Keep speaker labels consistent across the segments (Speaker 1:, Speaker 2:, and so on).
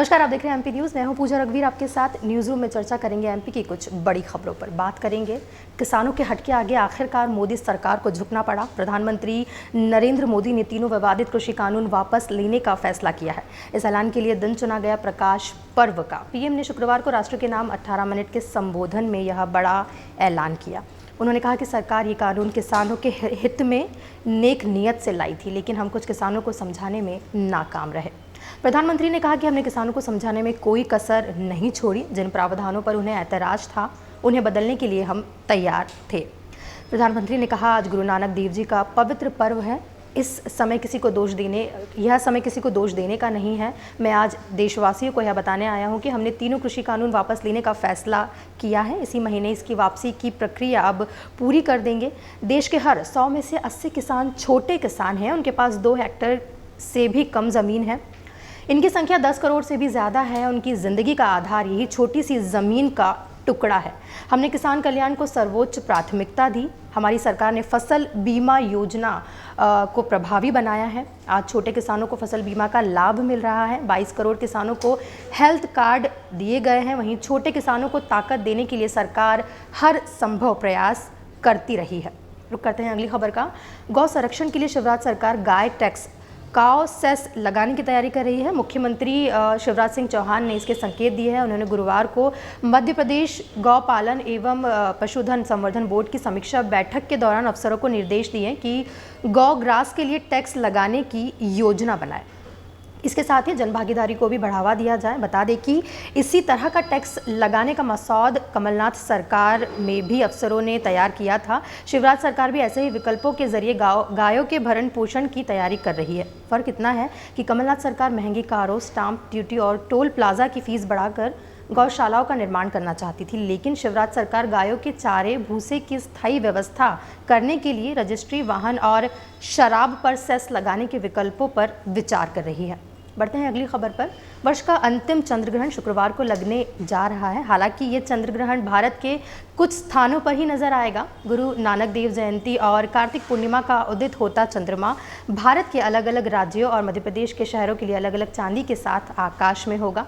Speaker 1: नमस्कार, आप देख रहे हैं एमपी न्यूज़। मैं हूं पूजा रघुवीर, आपके साथ न्यूज़ रूम में चर्चा करेंगे एमपी की कुछ बड़ी खबरों पर। बात करेंगे किसानों के हट के आगे आखिरकार मोदी सरकार को झुकना पड़ा। प्रधानमंत्री नरेंद्र मोदी ने तीनों विवादित कृषि कानून वापस लेने का फैसला किया है। इस ऐलान के लिए दिन चुना गया प्रकाश पर्व का। पीएम ने शुक्रवार को राष्ट्र के नाम 18 मिनट के संबोधन में यह बड़ा ऐलान किया। उन्होंने कहा कि सरकार ये कानून किसानों के हित में नेक नीयत से लाई थी, लेकिन हम कुछ किसानों को समझाने में नाकाम रहे। प्रधानमंत्री ने कहा कि हमने किसानों को समझाने में कोई कसर नहीं छोड़ी। जिन प्रावधानों पर उन्हें ऐतराज था, उन्हें बदलने के लिए हम तैयार थे। प्रधानमंत्री ने कहा, आज गुरु नानक देव जी का पवित्र पर्व है। यह समय किसी को दोष देने का नहीं है। मैं आज देशवासियों को यह बताने आया हूं कि हमने तीनों कृषि कानून वापस लेने का फैसला किया है। इसी महीने इसकी वापसी की प्रक्रिया अब पूरी कर देंगे। देश के हर 100 में से 80 किसान छोटे किसान हैं। उनके पास 2 हेक्टेयर से भी कम ज़मीन है। इनकी संख्या 10 करोड़ से भी ज़्यादा है। उनकी ज़िंदगी का आधार यही छोटी सी ज़मीन का टुकड़ा है। हमने किसान कल्याण को सर्वोच्च प्राथमिकता दी। हमारी सरकार ने फसल बीमा योजना को प्रभावी बनाया है। आज छोटे किसानों को फसल बीमा का लाभ मिल रहा है। 22 करोड़ किसानों को हेल्थ कार्ड दिए गए हैं। वहीं छोटे किसानों को ताकत देने के लिए सरकार हर संभव प्रयास करती रही है। रुक करते हैं अगली खबर का। गौ संरक्षण के लिए शिवराज सरकार गाय टैक्स काउ सेस लगाने की तैयारी कर रही है। मुख्यमंत्री शिवराज सिंह चौहान ने इसके संकेत दिए हैं। उन्होंने गुरुवार को मध्य प्रदेश गौपालन एवं पशुधन संवर्धन बोर्ड की समीक्षा बैठक के दौरान अफसरों को निर्देश दिए कि गौ ग्रास के लिए टैक्स लगाने की योजना बनाए। इसके साथ ही जनभागीदारी को भी बढ़ावा दिया जाए। बता दें कि इसी तरह का टैक्स लगाने का मसौदा कमलनाथ सरकार में भी अफसरों ने तैयार किया था। शिवराज सरकार भी ऐसे ही विकल्पों के जरिए गायों के भरण पोषण की तैयारी कर रही है। फ़र्क इतना है कि कमलनाथ सरकार महंगी कारों, स्टाम्प ड्यूटी और टोल प्लाजा की फीस बढ़ाकर गौशालाओं का निर्माण करना चाहती थी, लेकिन शिवराज सरकार गायों के चारे भूसे की स्थायी व्यवस्था करने के लिए रजिस्ट्री, वाहन और शराब पर सेस लगाने के विकल्पों पर विचार कर रही है। बढ़ते हैं अगली खबर पर। वर्ष का अंतिम चंद्रग्रहण शुक्रवार को लगने जा रहा है। हालांकि ये चंद्रग्रहण भारत के कुछ स्थानों पर ही नजर आएगा। गुरु नानक देव जयंती और कार्तिक पूर्णिमा का उदित होता चंद्रमा भारत के अलग अलग राज्यों और मध्य प्रदेश के शहरों के लिए अलग अलग चांदी के साथ आकाश में होगा।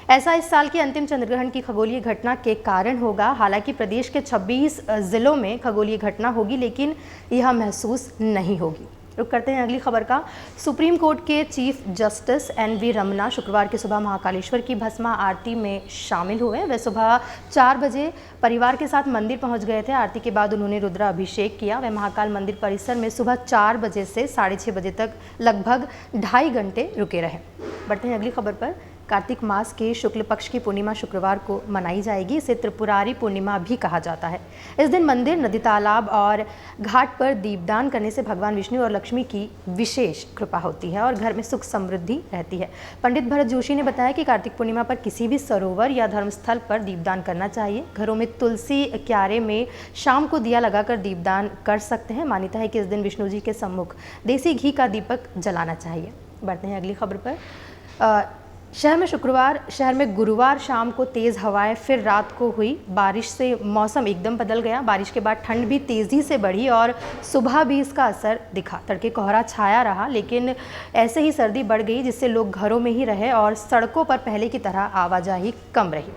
Speaker 1: ऐसा इस साल के अंतिम चंद्रग्रहण की खगोलीय घटना के कारण होगा। हालांकि प्रदेश के 26 जिलों में खगोलीय घटना होगी, लेकिन यह महसूस नहीं होगी। रुक करते हैं अगली खबर का। सुप्रीम कोर्ट के चीफ जस्टिस NV रमन्ना शुक्रवार की सुबह महाकालेश्वर की भस्मा आरती में शामिल हुए। वे सुबह 4 बजे परिवार के साथ मंदिर पहुंच गए थे। आरती के बाद उन्होंने रुद्राभिषेक किया। वे महाकाल मंदिर परिसर में सुबह 4 बजे से 6:30 बजे तक लगभग 2.5 घंटे रुके रहे। बढ़ते हैं अगली खबर पर। कार्तिक मास के शुक्ल पक्ष की पूर्णिमा शुक्रवार को मनाई जाएगी। इसे त्रिपुरारी पूर्णिमा भी कहा जाता है। इस दिन मंदिर, नदी, तालाब और घाट पर दीपदान करने से भगवान विष्णु और लक्ष्मी की विशेष कृपा होती है और घर में सुख समृद्धि रहती है। पंडित भरत जोशी ने बताया कि कार्तिक पूर्णिमा पर किसी भी सरोवर या धर्मस्थल पर दीपदान करना चाहिए। घरों में तुलसी क्यारे में शाम को दिया लगाकर दीपदान कर सकते हैं। मान्यता है कि इस दिन विष्णु जी के सम्मुख देसी घी का दीपक जलाना चाहिए। बढ़ते हैं अगली खबर पर। शहर में गुरुवार शाम को तेज़ हवाएं, फिर रात को हुई बारिश से मौसम एकदम बदल गया। बारिश के बाद ठंड भी तेज़ी से बढ़ी और सुबह भी इसका असर दिखा। तड़के कोहरा छाया रहा, लेकिन ऐसे ही सर्दी बढ़ गई, जिससे लोग घरों में ही रहे और सड़कों पर पहले की तरह आवाजाही कम रही।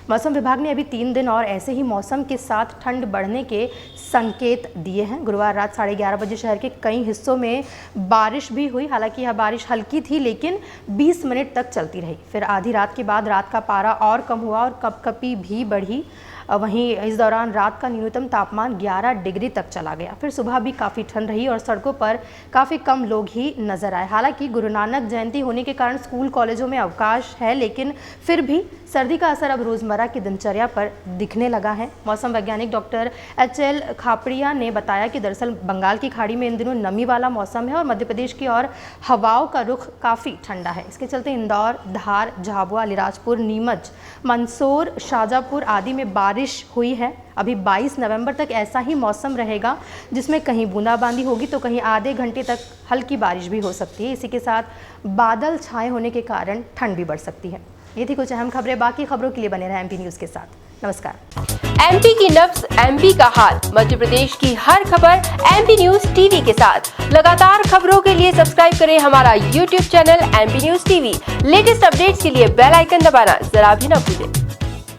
Speaker 1: मौसम विभाग ने अभी 3 दिन और ऐसे ही मौसम के साथ ठंड बढ़ने के संकेत दिए हैं। गुरुवार रात 11:30 बजे शहर के कई हिस्सों में बारिश भी हुई। हालांकि यह बारिश हल्की थी, लेकिन 20 मिनट तक चलती रही। फिर आधी रात के बाद रात का पारा और कम हुआ और कपकपी भी बढ़ी। वहीं इस दौरान रात का न्यूनतम तापमान 11 डिग्री तक चला गया। फिर सुबह भी काफ़ी ठंड रही और सड़कों पर काफ़ी कम लोग ही नजर आए। हालांकि गुरु नानक जयंती होने के कारण स्कूल कॉलेजों में अवकाश है, लेकिन फिर भी सर्दी का असर अब रोज़मर्रा की दिनचर्या पर दिखने लगा है। मौसम वैज्ञानिक डॉक्टर HL खापड़िया ने बताया कि दरअसल बंगाल की खाड़ी में इन दिनों नमी वाला मौसम है और मध्य प्रदेश की ओर हवाओं का रुख काफ़ी ठंडा है। इसके चलते इंदौर, धार, झाबुआ, अलीराजपुर, नीमच, मंदसौर, शाजापुर आदि में बारिश हुई है। अभी 22 नवंबर तक ऐसा ही मौसम रहेगा, जिसमें कहीं बूंदाबांदी होगी तो कहीं आधे घंटे तक हल्की बारिश भी हो सकती है। इसी के साथ बादल छाए होने के कारण ठंड भी बढ़ सकती है। ये थी कुछ अहम खबरें। बाकी खबरों के लिए बने रहें एमपी न्यूज़ के साथ। नमस्कार।
Speaker 2: एमपी की नब्ज, एमपी का हाल, मध्य प्रदेश की हर खबर एमपी न्यूज टीवी के साथ। लगातार खबरों के लिए सब्सक्राइब करें हमारा YouTube channel MP news TV. Latest updates के लिए बेल आइकन दबाना जरा भी न भूलें।